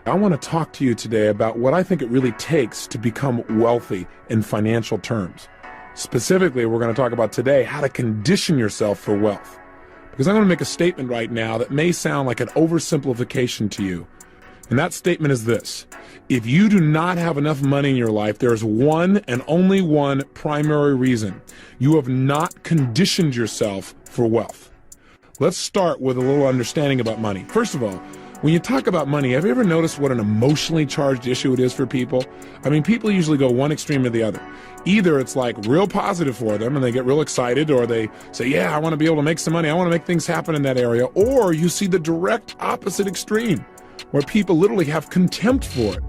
I want to talk to you today about what I think it really takes to become wealthy in financial terms. Specifically, we're going to talk about today how to condition yourself for wealth. Because I'm going to make a statement right now that may sound like an oversimplification to you. And that statement is this: if you do not have enough money in your life, there is one and only one primary reason. You have not conditioned yourself for wealth. Let's start with a little understanding about money. First of all, when you talk about money, have you ever noticed what an emotionally charged issue it is for people? I mean, people usually go one extreme or the other. Either it's like real positive for them and they get real excited, or they say, yeah, I want to be able to make some money. I want to make things happen in that area. Or you see the direct opposite extreme, where people literally have contempt for it,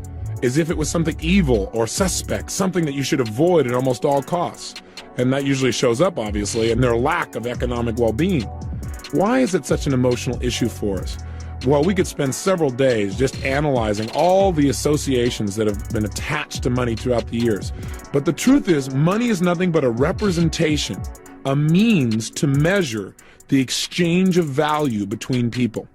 as if it was something evil or suspect, something that you should avoid at almost all costs. And that usually shows up, obviously, in their lack of economic well-being. Why is it such an emotional issue for us? Well, we could spend several days just analyzing all the associations that have been attached to money throughout the years. But the truth is, money is nothing but a representation, a means to measure the exchange of value between people.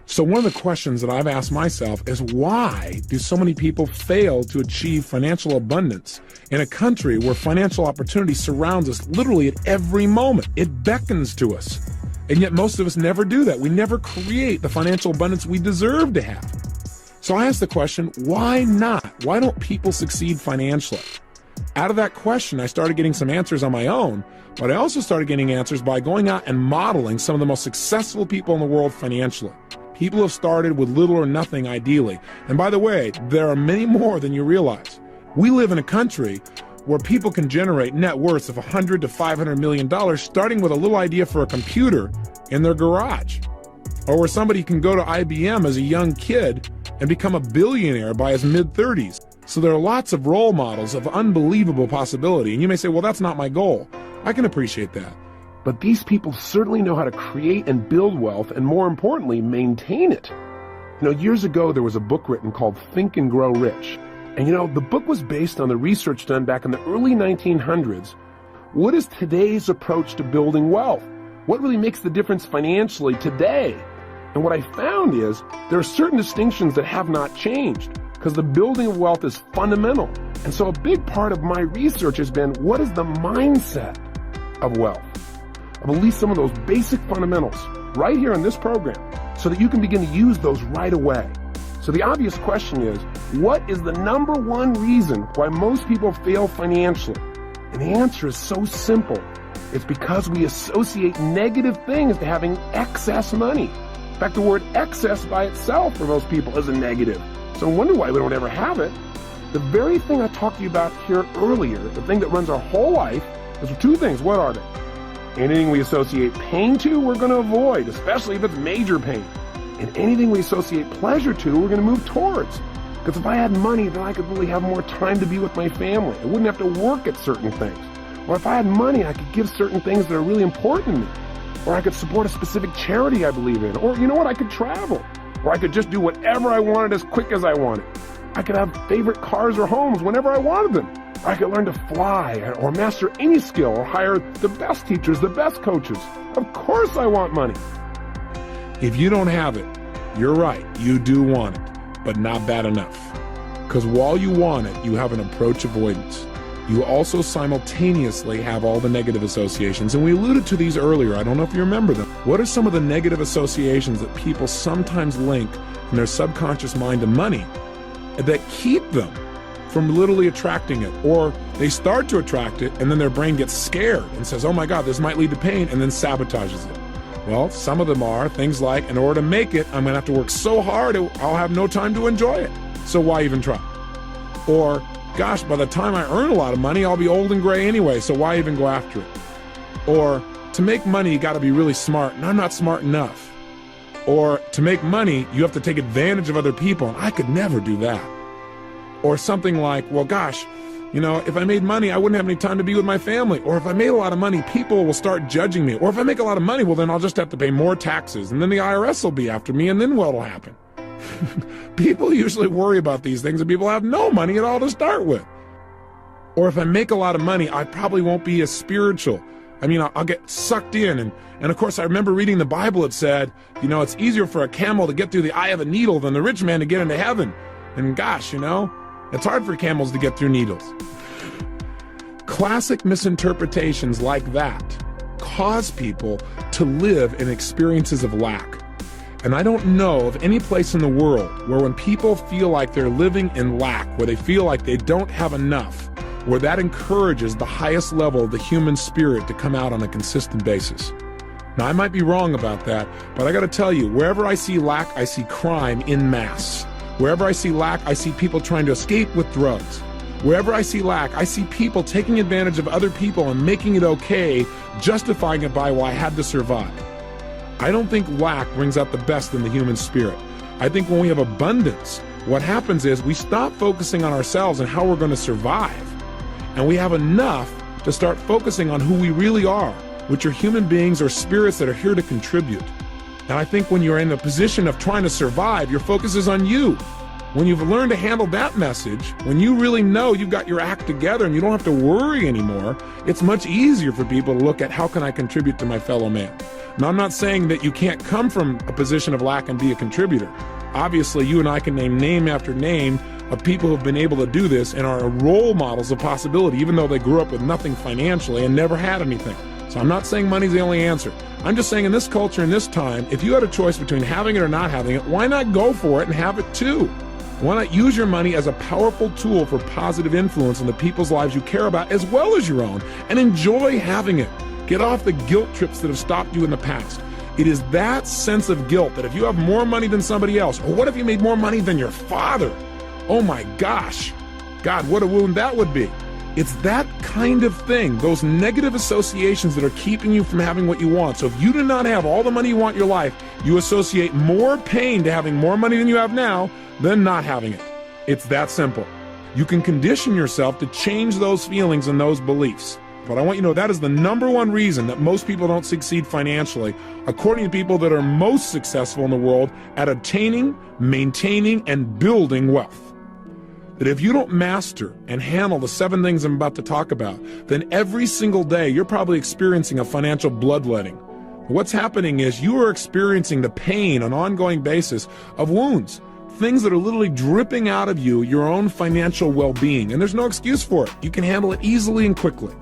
So one of the questions that I've asked myself is, why do so many people fail to achieve financial abundance in a country where financial opportunity surrounds us literally at every moment? It beckons to us. And yet most of us never do that. We never create the financial abundance we deserve to have. So I asked the question, why not? Why don't people succeed financially? Out of that question, I started getting some answers on my own, but I also started getting answers by going out and modeling some of the most successful people in the world financially. People have started with little or nothing, ideally. And by the way, there are many more than you realize. We live in a country where people can generate net worths of $100 to $500 million, starting with a little idea for a computer in their garage. Or where somebody can go to IBM as a young kid and become a billionaire by his mid-30s. So there are lots of role models of unbelievable possibility. And you may say, well, that's not my goal. I can appreciate that. But these people certainly know how to create and build wealth, and more importantly, maintain it. Years ago, there was a book written called Think and Grow Rich. And the book was based on the research done back in the early 1900s. What is today's approach to building wealth? What really makes the difference financially today? And what I found is there are certain distinctions that have not changed, because the building of wealth is fundamental. And so a big part of my research has been, what is the mindset of wealth? Of at least some of those basic fundamentals right here in this program, so that you can begin to use those right away. So the obvious question is, what is the number one reason why most people fail financially? And the answer is so simple. It's because we associate negative things to having excess money. In fact, the word excess by itself for most people is a negative. So I wonder why we don't ever have it. The very thing I talked to you about here earlier, the thing that runs our whole life, is two things. What are they? Anything we associate pain to, we're going to avoid, especially if it's major pain. And anything we associate pleasure to, we're going to move towards. Because if I had money, then I could really have more time to be with my family. I wouldn't have to work at certain things. Or if I had money, I could give certain things that are really important to me. Or I could support a specific charity I believe in. Or I could travel. Or I could just do whatever I wanted as quick as I wanted. I could have favorite cars or homes whenever I wanted them. Or I could learn to fly or master any skill or hire the best teachers, the best coaches. Of course I want money. If you don't have it, you're right, you do want it, but not bad enough. Because while you want it, you have an approach avoidance. You also simultaneously have all the negative associations, and we alluded to these earlier. I don't know if you remember them. What are some of the negative associations that people sometimes link in their subconscious mind to money that keep them from literally attracting it? Or they start to attract it, and then their brain gets scared and says, oh my God, this might lead to pain, and then sabotages it. Well, some of them are things like, in order to make it, I'm going to have to work so hard, I'll have no time to enjoy it. So why even try? Or, gosh, by the time I earn a lot of money, I'll be old and gray anyway, so why even go after it? Or, to make money, you got to be really smart, and I'm not smart enough. Or, to make money, you have to take advantage of other people, and I could never do that. Or something like, well, gosh, if I made money, I wouldn't have any time to be with my family. Or if I made a lot of money, people will start judging me. Or if I make a lot of money, well, then I'll just have to pay more taxes. And then the IRS will be after me. And then what will happen? People usually worry about these things, and people have no money at all to start with. Or if I make a lot of money, I probably won't be as spiritual. I mean, I'll get sucked in. And of course, I remember reading the Bible. It said, it's easier for a camel to get through the eye of a needle than the rich man to get into heaven. And gosh, it's hard for camels to get through needles. Classic misinterpretations like that cause people to live in experiences of lack. And I don't know of any place in the world where when people feel like they're living in lack, where they feel like they don't have enough, where that encourages the highest level of the human spirit to come out on a consistent basis. Now, I might be wrong about that, but I got to tell you, wherever I see lack, I see crime in mass. Wherever I see lack, I see people trying to escape with drugs. Wherever I see lack, I see people taking advantage of other people and making it okay, justifying it by, well, I had to survive. I don't think lack brings out the best in the human spirit. I think when we have abundance, what happens is we stop focusing on ourselves and how we're going to survive. And we have enough to start focusing on who we really are, which are human beings or spirits that are here to contribute. And I think when you're in a position of trying to survive, your focus is on you. When you've learned to handle that message, when you really know you've got your act together and you don't have to worry anymore, it's much easier for people to look at how can I contribute to my fellow man. Now, I'm not saying that you can't come from a position of lack and be a contributor. Obviously, you and I can name after name of people who have been able to do this and are role models of possibility, even though they grew up with nothing financially and never had anything. So I'm not saying money's the only answer. I'm just saying in this culture, in this time, if you had a choice between having it or not having it, why not go for it and have it too? Why not use your money as a powerful tool for positive influence in the people's lives you care about as well as your own, and enjoy having it. Get off the guilt trips that have stopped you in the past. It is that sense of guilt that if you have more money than somebody else, or what if you made more money than your father? Oh my gosh, God, what a wound that would be. It's that kind of thing, those negative associations that are keeping you from having what you want. So if you do not have all the money you want in your life, you associate more pain to having more money than you have now than not having it. It's that simple. You can condition yourself to change those feelings and those beliefs. But I want you to know that is the number one reason that most people don't succeed financially, according to people that are most successful in the world at attaining, maintaining, and building wealth. That if you don't master and handle the 7 things I'm about to talk about, then every single day you're probably experiencing a financial bloodletting. What's happening is you are experiencing the pain on an ongoing basis of wounds, things that are literally dripping out of you, your own financial well-being, and there's no excuse for it. You can handle it easily and quickly.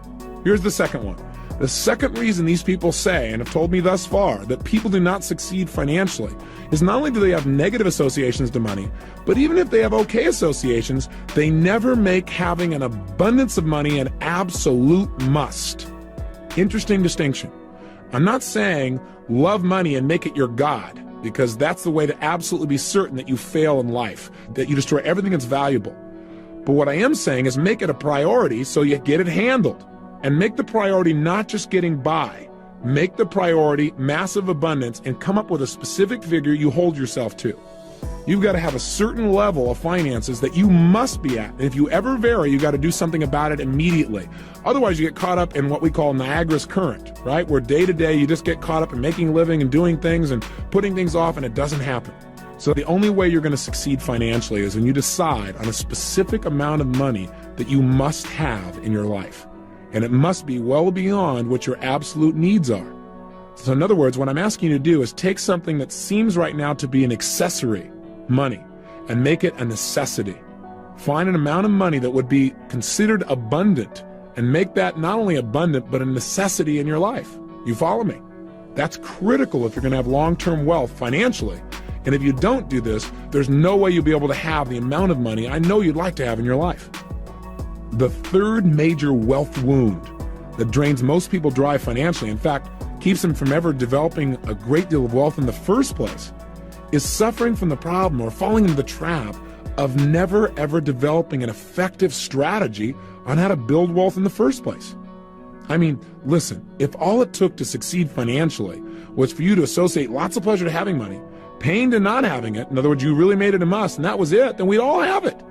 Here's the second one. The second reason these people say, and have told me thus far, that people do not succeed financially is not only do they have negative associations to money, but even if they have okay associations, they never make having an abundance of money an absolute must. Interesting distinction. I'm not saying love money and make it your God, because that's the way to absolutely be certain that you fail in life, that you destroy everything that's valuable. But what I am saying is make it a priority so you get it handled. And make the priority not just getting by. Make the priority massive abundance and come up with a specific figure you hold yourself to. You've got to have a certain level of finances that you must be at. And if you ever vary, you got to do something about it immediately. Otherwise, you get caught up in what we call Niagara's current, right? Where day to day, you just get caught up in making a living and doing things and putting things off, and it doesn't happen. So the only way you're going to succeed financially is when you decide on a specific amount of money that you must have in your life. And it must be well beyond what your absolute needs are. So in other words, what I'm asking you to do is take something that seems right now to be an accessory, money, and make it a necessity. Find an amount of money that would be considered abundant and make that not only abundant, but a necessity in your life. You follow me? That's critical if you're going to have long-term wealth financially. And if you don't do this, there's no way you'll be able to have the amount of money I know you'd like to have in your life. The third major wealth wound that drains most people dry financially, in fact, keeps them from ever developing a great deal of wealth in the first place, is suffering from the problem or falling into the trap of never ever developing an effective strategy on how to build wealth in the first place. I mean, listen, if all it took to succeed financially was for you to associate lots of pleasure to having money, pain to not having it, in other words, you really made it a must, and that was it, then we'd all have it.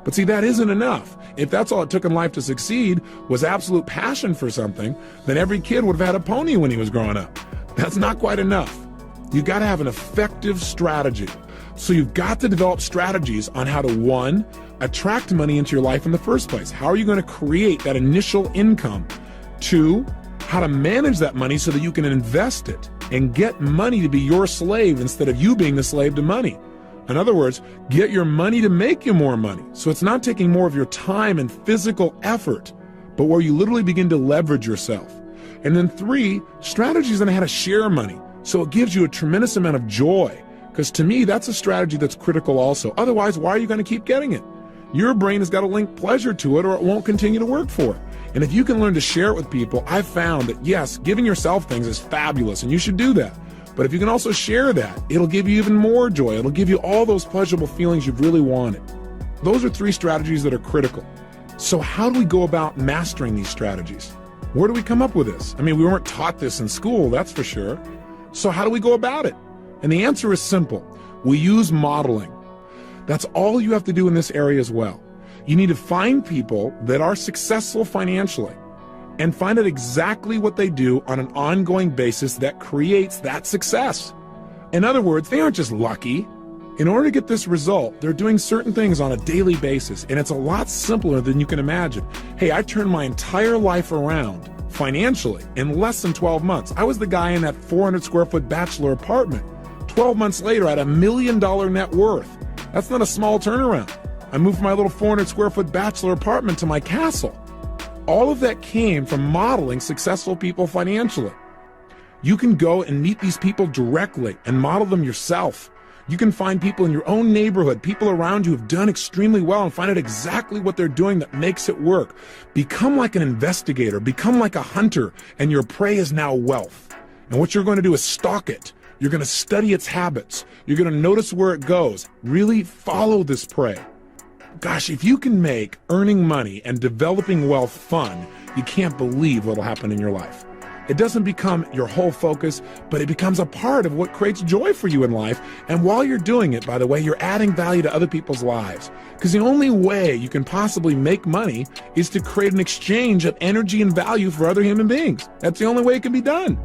But see, that isn't enough. If that's all it took in life to succeed was absolute passion for something, then every kid would have had a pony when he was growing up. That's not quite enough. You've got to have an effective strategy. So you've got to develop strategies on how to, 1, attract money into your life in the first place. How are you going to create that initial income? 2, how to manage that money so that you can invest it and get money to be your slave instead of you being the slave to money. In other words, get your money to make you more money. So it's not taking more of your time and physical effort, but where you literally begin to leverage yourself. And then 3, strategies on how to share money. So it gives you a tremendous amount of joy. Because to me, that's a strategy that's critical also. Otherwise, why are you going to keep getting it? Your brain has got to link pleasure to it or it won't continue to work for it. And if you can learn to share it with people, I've found that yes, giving yourself things is fabulous and you should do that. But if you can also share that, it'll give you even more joy. It'll give you all those pleasurable feelings you've really wanted. Those are 3 strategies that are critical. So how do we go about mastering these strategies? Where do we come up with this? I mean, we weren't taught this in school, that's for sure. So how do we go about it? And the answer is simple. We use modeling. That's all you have to do in this area as well. You need to find people that are successful financially and find out exactly what they do on an ongoing basis that creates that success. In other words, they aren't just lucky. In order to get this result, they're doing certain things on a daily basis, and it's a lot simpler than you can imagine. Hey, I turned my entire life around financially in less than 12 months. I was the guy in that 400 square foot bachelor apartment. 12 months later, I had $1 million net worth. That's not a small turnaround. I moved from my little 400 square foot bachelor apartment to my castle. All of that came from modeling successful people financially. You can go and meet these people directly and model them yourself. You can find people in your own neighborhood, people around you who've done extremely well, and find out exactly what they're doing that makes it work. Become like an investigator, become like a hunter, and your prey is now wealth. And what you're going to do is stalk it. You're going to study its habits. You're going to notice where it goes. Really follow this prey. Gosh, if you can make earning money and developing wealth fun, you can't believe what'll happen in your life. It doesn't become your whole focus, but it becomes a part of what creates joy for you in life. And while you're doing it, by the way, you're adding value to other people's lives. Because the only way you can possibly make money is to create an exchange of energy and value for other human beings. That's the only way it can be done.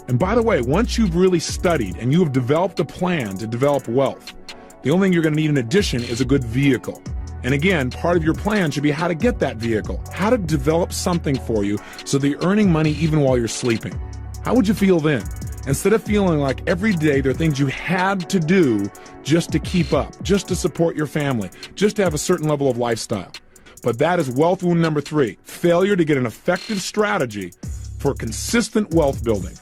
And by the way, once you've really studied and you have developed a plan to develop wealth, the only thing you're going to need in addition is a good vehicle. And again, part of your plan should be how to get that vehicle, how to develop something for you so that you're earning money even while you're sleeping. How would you feel then? Instead of feeling like every day there are things you had to do just to keep up, just to support your family, just to have a certain level of lifestyle. But that is wealth wound number 3, failure to get an effective strategy for consistent wealth building.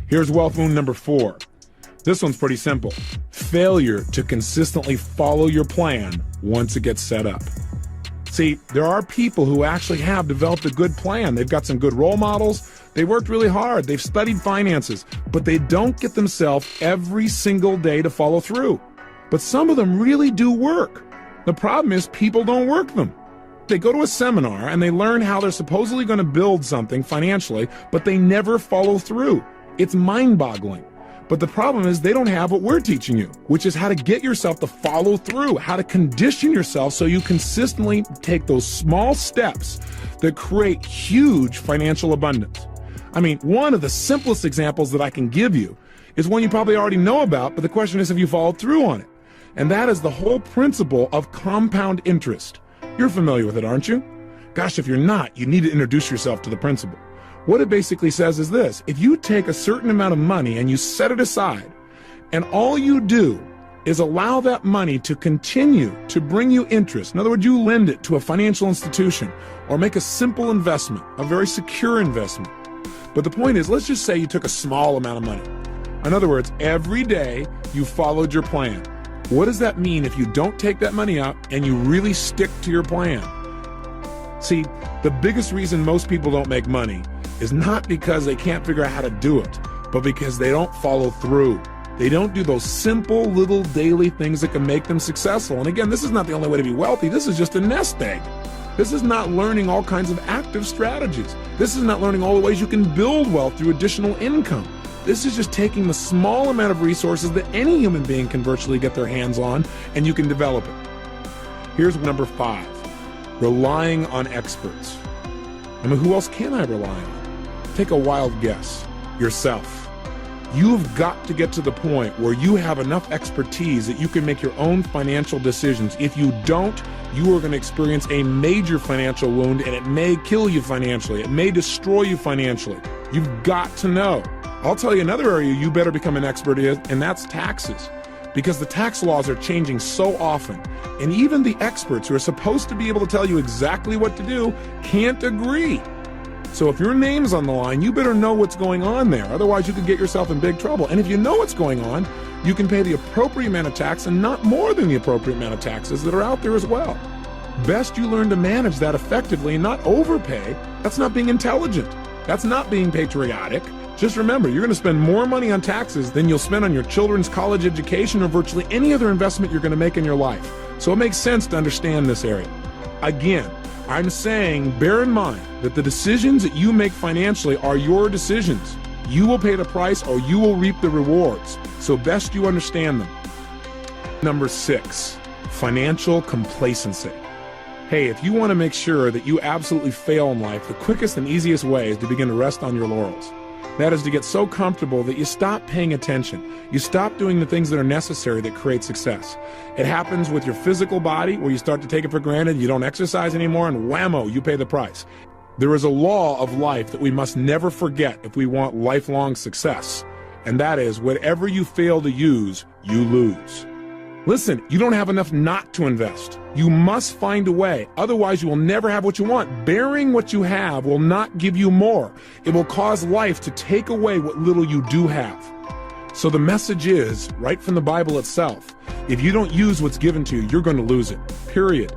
Here's wealth wound number 4. This one's pretty simple. Failure to consistently follow your plan once it gets set up. See, there are people who actually have developed a good plan. They've got some good role models. They worked really hard. They've studied finances, but they don't get themselves every single day to follow through. But some of them really do work. The problem is people don't work them. They go to a seminar and they learn how they're supposedly going to build something financially, but they never follow through. It's mind-boggling. But the problem is they don't have what we're teaching you, which is how to get yourself to follow through, how to condition yourself so you consistently take those small steps that create huge financial abundance. I mean, one of the simplest examples that I can give you is one you probably already know about, but the question is, have you followed through on it? And that is the whole principle of compound interest. You're familiar with it, aren't you? Gosh, if you're not, you need to introduce yourself to the principle. What it basically says is this: if you take a certain amount of money and you set it aside, and all you do is allow that money to continue to bring you interest, in other words, you lend it to a financial institution or make a simple investment, a very secure investment. But the point is, let's just say you took a small amount of money. In other words, every day you followed your plan. What does that mean if you don't take that money out and you really stick to your plan? See, the biggest reason most people don't make money is not because they can't figure out how to do it, but because they don't follow through. They don't do those simple little daily things that can make them successful. And again, this is not the only way to be wealthy. This is just a nest egg. This is not learning all kinds of active strategies. This is not learning all the ways you can build wealth through additional income. This is just taking the small amount of resources that any human being can virtually get their hands on, and you can develop it. Here's number 5, relying on experts. I mean, who else can I rely on? Take a wild guess. Yourself. You've got to get to the point where you have enough expertise that you can make your own financial decisions. If you don't, you are going to experience a major financial wound, and it may kill you financially. It may destroy you financially. You've got to know. I'll tell you another area you better become an expert in, and that's taxes. Because the tax laws are changing so often, and even the experts who are supposed to be able to tell you exactly what to do can't agree. So if your name's on the line, you better know what's going on there. Otherwise, you could get yourself in big trouble. And if you know what's going on, you can pay the appropriate amount of tax and not more than the appropriate amount of taxes that are out there as well. Best you learn to manage that effectively and not overpay. That's not being intelligent. That's not being patriotic. Just remember, you're going to spend more money on taxes than you'll spend on your children's college education or virtually any other investment you're going to make in your life. So it makes sense to understand this area. Again, I'm saying, bear in mind that the decisions that you make financially are your decisions. You will pay the price or you will reap the rewards. So best you understand them. Number 6, financial complacency. Hey, if you want to make sure that you absolutely fail in life, the quickest and easiest way is to begin to rest on your laurels. That is to get so comfortable that you stop paying attention. You stop doing the things that are necessary that create success. It happens with your physical body where you start to take it for granted, you don't exercise anymore, and whammo, you pay the price. There is a law of life that we must never forget if we want lifelong success, and that is whatever you fail to use, you lose. Listen, you don't have enough not to invest. You must find a way. Otherwise, you will never have what you want. Bearing what you have will not give you more. It will cause life to take away what little you do have. So the message is, right from the Bible itself, if you don't use what's given to you, you're going to lose it, period.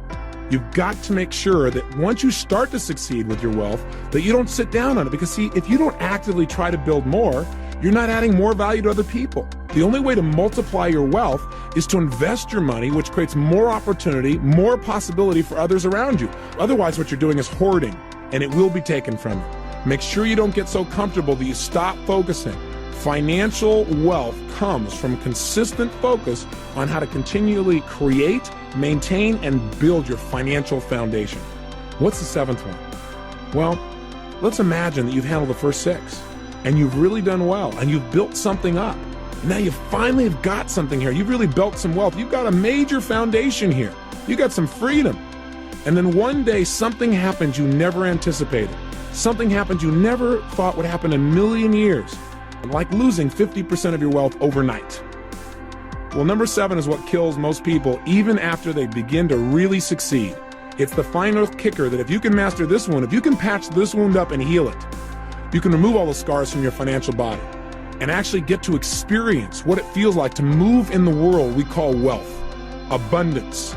You've got to make sure that once you start to succeed with your wealth, that you don't sit down on it. Because see, if you don't actively try to build more, you're not adding more value to other people. The only way to multiply your wealth is to invest your money, which creates more opportunity, more possibility for others around you. Otherwise, what you're doing is hoarding, and it will be taken from you. Make sure you don't get so comfortable that you stop focusing. Financial wealth comes from consistent focus on how to continually create, maintain, and build your financial foundation. What's the 7th one? Well, let's imagine that you've handled the first 6, and you've really done well, and you've built something up. Now you finally have got something here. You've really built some wealth. You've got a major foundation here. You got some freedom. And then one day something happens you never anticipated. Something happens you never thought would happen in a million years. Like losing 50% of your wealth overnight. Well, number 7 is what kills most people even after they begin to really succeed. It's the final kicker that if you can master this wound, if you can patch this wound up and heal it, you can remove all the scars from your financial body and actually get to experience what it feels like to move in the world we call wealth, abundance,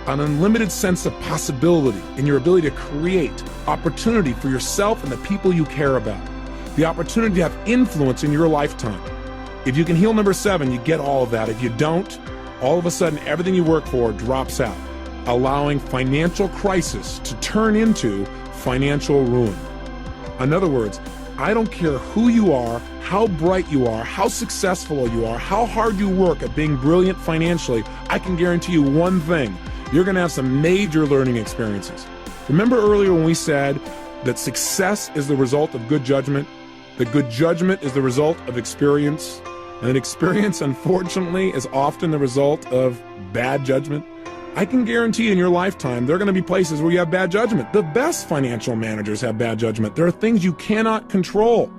an unlimited sense of possibility in your ability to create opportunity for yourself and the people you care about, the opportunity to have influence in your lifetime. If you can heal number 7, you get all of that. If you don't, all of a sudden everything you work for drops out, allowing financial crisis to turn into financial ruin. In other words, I don't care who you are, how bright you are, how successful you are, how hard you work at being brilliant financially, I can guarantee you one thing. You're going to have some major learning experiences. Remember earlier when we said that success is the result of good judgment, that good judgment is the result of experience, and that experience, unfortunately, is often the result of bad judgment? I can guarantee in your lifetime there are going to be places where you have bad judgment. The best financial managers have bad judgment. There are things you cannot control.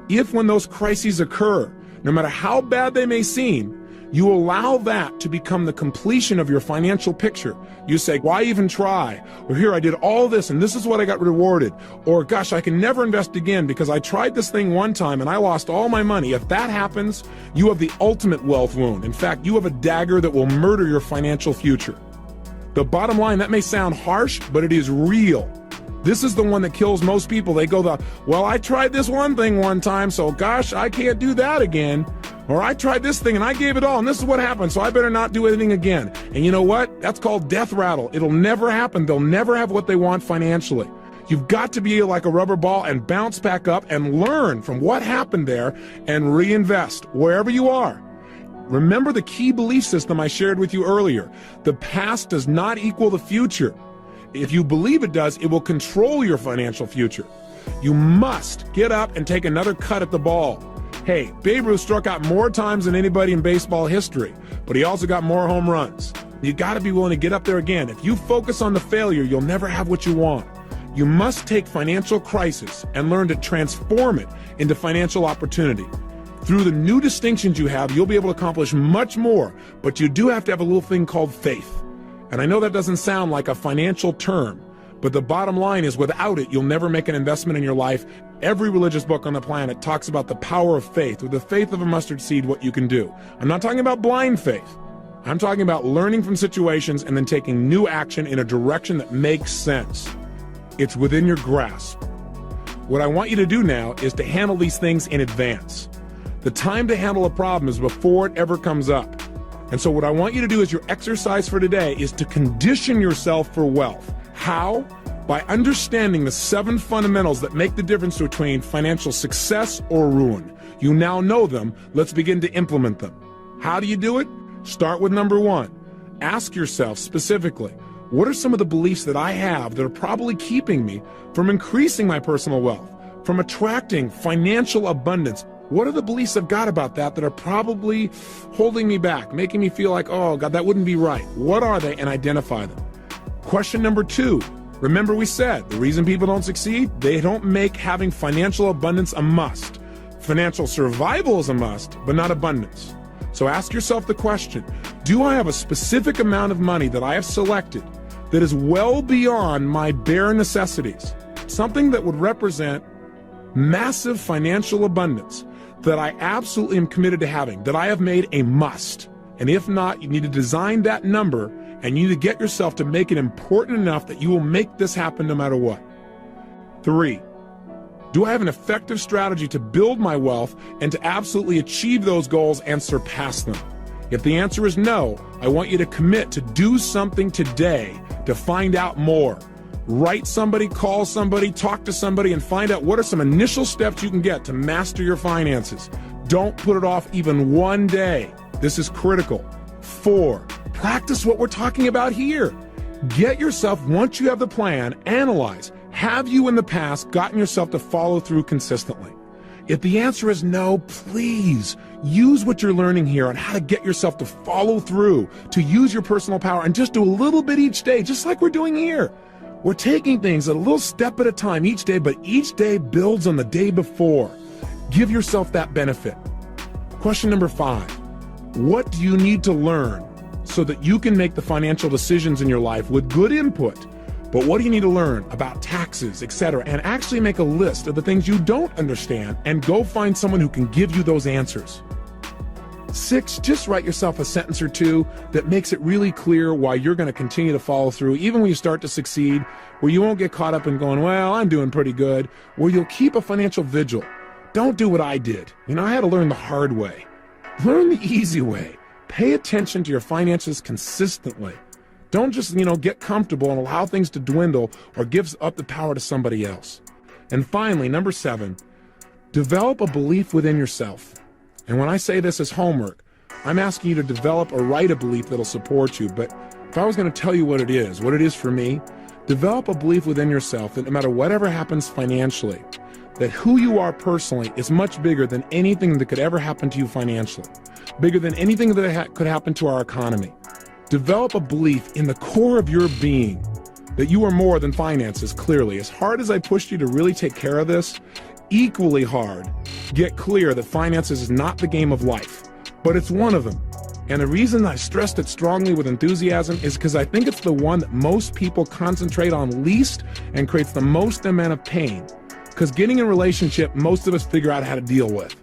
If when those crises occur, no matter how bad they may seem, you allow that to become the completion of your financial picture. You say, why even try? Or here, I did all this and this is what I got rewarded. Or gosh, I can never invest again because I tried this thing one time and I lost all my money. If that happens, you have the ultimate wealth wound. In fact, you have a dagger that will murder your financial future. The bottom line, that may sound harsh, but it is real. This is the one that kills most people. They go, well, I tried this one thing one time, so gosh, I can't do that again. Or I tried this thing and I gave it all and this is what happened, so I better not do anything again. And you know what? That's called death rattle. It'll never happen. They'll never have what they want financially. You've got to be like a rubber ball and bounce back up and learn from what happened there and reinvest wherever you are. Remember the key belief system I shared with you earlier. The past does not equal the future. If you believe it does, it will control your financial future. You must get up and take another cut at the ball. Hey, Babe Ruth struck out more times than anybody in baseball history, but he also got more home runs. You got to be willing to get up there again. If you focus on the failure, you'll never have what you want. You must take financial crisis and learn to transform it into financial opportunity. Through the new distinctions you have, you'll be able to accomplish much more, but you do have to have a little thing called faith. And I know that doesn't sound like a financial term, but the bottom line is without it, you'll never make an investment in your life. Every religious book on the planet talks about the power of faith. With the faith of a mustard seed, what you can do. I'm not talking about blind faith. I'm talking about learning from situations and then taking new action in a direction that makes sense. It's within your grasp. What I want you to do now is to handle these things in advance. The time to handle a problem is before it ever comes up. And so what I want you to do as your exercise for today is to condition yourself for wealth. How? By understanding the 7 fundamentals that make the difference between financial success or ruin. You now know them. Let's begin to implement them. How do you do it? Start with number 1. Ask yourself specifically, what are some of the beliefs that I have that are probably keeping me from increasing my personal wealth, from attracting financial abundance? What are the beliefs I've got about that are probably holding me back, making me feel like, oh God, that wouldn't be right? What are they? And identify them. Question number 2. Remember we said the reason people don't succeed, they don't make having financial abundance a must. Financial survival is a must, but not abundance. So ask yourself the question, do I have a specific amount of money that I have selected that is well beyond my bare necessities? Something that would represent massive financial abundance that I absolutely am committed to having, that I have made a must. And if not, you need to design that number and you need to get yourself to make it important enough that you will make this happen no matter what. 3, do I have an effective strategy to build my wealth and to absolutely achieve those goals and surpass them? If the answer is no, I want you to commit to do something today to find out more. Write somebody, call somebody, talk to somebody, and find out what are some initial steps you can get to master your finances. Don't put it off even one day. This is critical. 4, practice what we're talking about here. Get yourself, once you have the plan, analyze. Have you in the past gotten yourself to follow through consistently? If the answer is no, please use what you're learning here on how to get yourself to follow through, to use your personal power, and just do a little bit each day, just like we're doing here. We're taking things a little step at a time each day, but each day builds on the day before. Give yourself that benefit. Question number 5, what do you need to learn so that you can make the financial decisions in your life with good input? But what do you need to learn about taxes, etc., and actually make a list of the things you don't understand and go find someone who can give you those answers. 6, just write yourself a sentence or 2 that makes it really clear why you're going to continue to follow through, even when you start to succeed, where you won't get caught up in going, well, I'm doing pretty good, where you'll keep a financial vigil. Don't do what I did. I had to learn the hard way. Learn the easy way. Pay attention to your finances consistently. Don't just, get comfortable and allow things to dwindle or give up the power to somebody else. And finally, number 7, develop a belief within yourself. And when I say this as homework, I'm asking you to develop or write a belief that'll support you. But if I was going to tell you what it is for me, develop a belief within yourself that no matter whatever happens financially, that who you are personally is much bigger than anything that could ever happen to you financially, bigger than anything that could happen to our economy. Develop a belief in the core of your being that you are more than finances, clearly. As hard as I pushed you to really take care of this, equally hard, get clear that finances is not the game of life, but it's one of them. And the reason I stressed it strongly with enthusiasm is because I think it's the one that most people concentrate on least and creates the most amount of pain. Because getting in a relationship, most of us figure out how to deal with.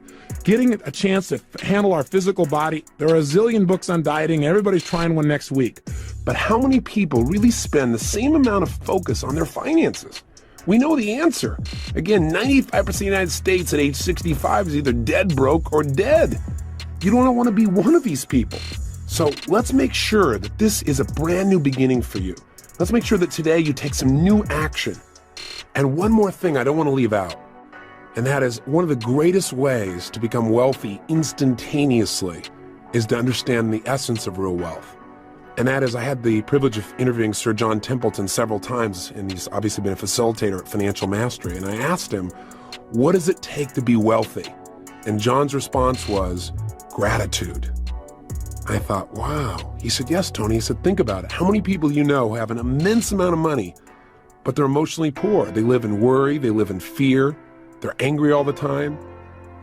Getting a chance to handle our physical body, there are a zillion books on dieting, everybody's trying one next week. But how many people really spend the same amount of focus on their finances? We know the answer. Again, 95% of the United States at age 65 is either dead broke or dead. You don't want to be one of these people. So let's make sure that this is a brand new beginning for you. Let's make sure that today you take some new action. And one more thing I don't want to leave out, and that is one of the greatest ways to become wealthy instantaneously is to understand the essence of real wealth. And that is, I had the privilege of interviewing Sir John Templeton several times, and he's obviously been a facilitator at Financial Mastery. And I asked him, what does it take to be wealthy? And John's response was gratitude. I thought, wow. He said, yes, Tony. He said, think about it. How many people you know have an immense amount of money, but they're emotionally poor? They live in worry. They live in fear. They're angry all the time.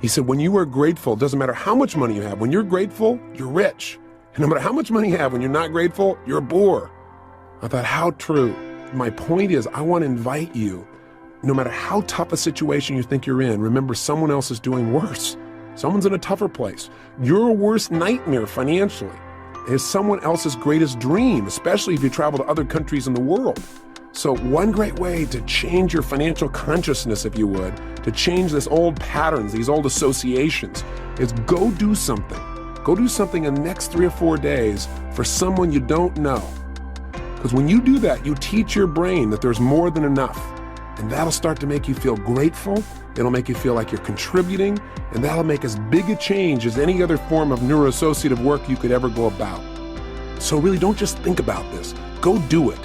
He said, when you are grateful, it doesn't matter how much money you have. When you're grateful, you're rich. And no matter how much money you have, when you're not grateful, you're poor. I thought, how true. My point is, I want to invite you, no matter how tough a situation you think you're in, remember someone else is doing worse. Someone's in a tougher place. Your worst nightmare financially is someone else's greatest dream, especially if you travel to other countries in the world. So one great way to change your financial consciousness, if you would, to change this old patterns, these old associations, is go do something. Go do something in the next 3 or 4 days for someone you don't know. Because when you do that, you teach your brain that there's more than enough. And that'll start to make you feel grateful. It'll make you feel like you're contributing. And that'll make as big a change as any other form of neuroassociative work you could ever go about. So really, don't just think about this. Go do it.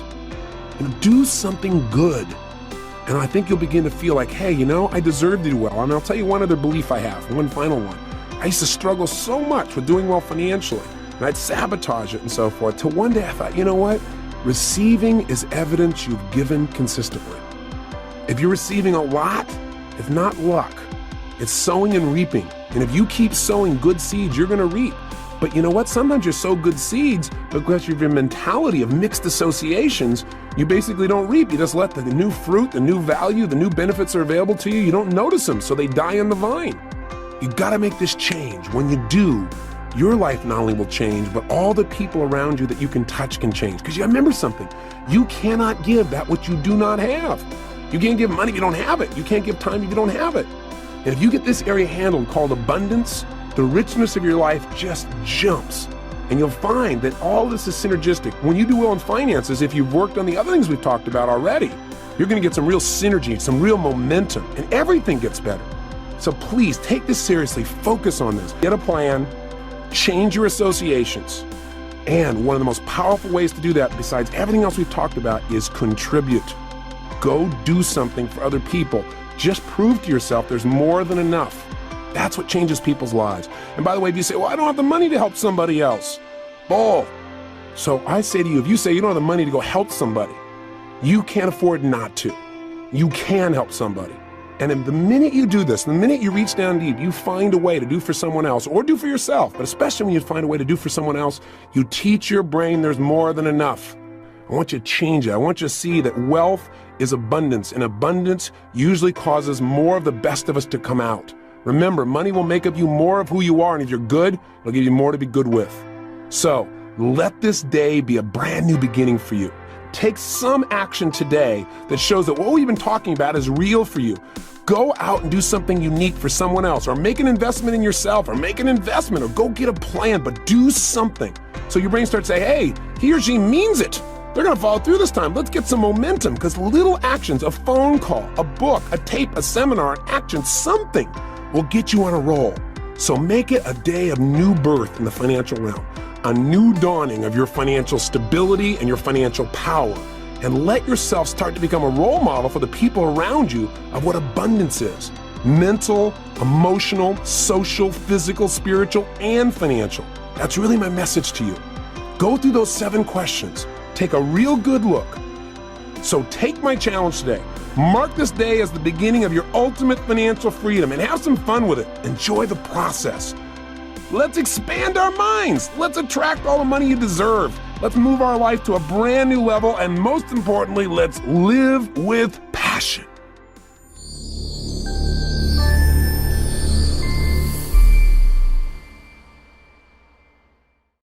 And do something good. And I think you'll begin to feel like, hey, I deserve to do well. And I'll tell you one other belief I have, one final one. I used to struggle so much with doing well financially. And I'd sabotage it and so forth. Till one day I thought, you know what? Receiving is evidence you've given consistently. If you're receiving a lot, it's not luck. It's sowing and reaping. And if you keep sowing good seeds, you're going to reap. But you know what? Sometimes you sow good seeds because of your mentality of mixed associations. You basically don't reap. You just let the new fruit, the new value, the new benefits are available to you. You don't notice them, so they die on the vine. You got to make this change. When you do, your life not only will change, but all the people around you that you can touch can change. Because you remember something. You cannot give that which you do not have. You can't give money if you don't have it. You can't give time if you don't have it. And if you get this area handled called abundance, the richness of your life just jumps. And you'll find that all this is synergistic. When you do well in finances, if you've worked on the other things we've talked about already, you're going to get some real synergy, some real momentum, and everything gets better. So please take this seriously. Focus on this. Get a plan. Change your associations. And one of the most powerful ways to do that, besides everything else we've talked about, is contribute. Go do something for other people. Just prove to yourself there's more than enough. That's what changes people's lives. And by the way, if you say, well, I don't have the money to help somebody else. Bull. So I say to you, if you say you don't have the money to go help somebody, you can't afford not to. You can help somebody. And the minute you do this, the minute you reach down deep, you find a way to do for someone else or do for yourself, but especially when you find a way to do for someone else, you teach your brain there's more than enough. I want you to change it. I want you to see that wealth is abundance, and abundance usually causes more of the best of us to come out. Remember, money will make of you more of who you are, and if you're good, it'll give you more to be good with. So let this day be a brand new beginning for you. Take some action today that shows that what we've been talking about is real for you. Go out and do something unique for someone else, or make an investment in yourself, or make an investment, or go get a plan, but do something. So your brain starts saying, hey, he or she means it. They're going to follow through this time. Let's get some momentum, because little actions, a phone call, a book, a tape, a seminar, an action, something will get you on a roll. So make it a day of new birth in the financial realm, a new dawning of your financial stability and your financial power. And let yourself start to become a role model for the people around you of what abundance is. Mental, emotional, social, physical, spiritual, and financial. That's really my message to you. Go through those 7 questions. Take a real good look. So take my challenge today. Mark this day as the beginning of your ultimate financial freedom and have some fun with it. Enjoy the process. Let's expand our minds. Let's attract all the money you deserve. Let's move our life to a brand new level. And most importantly, let's live with passion.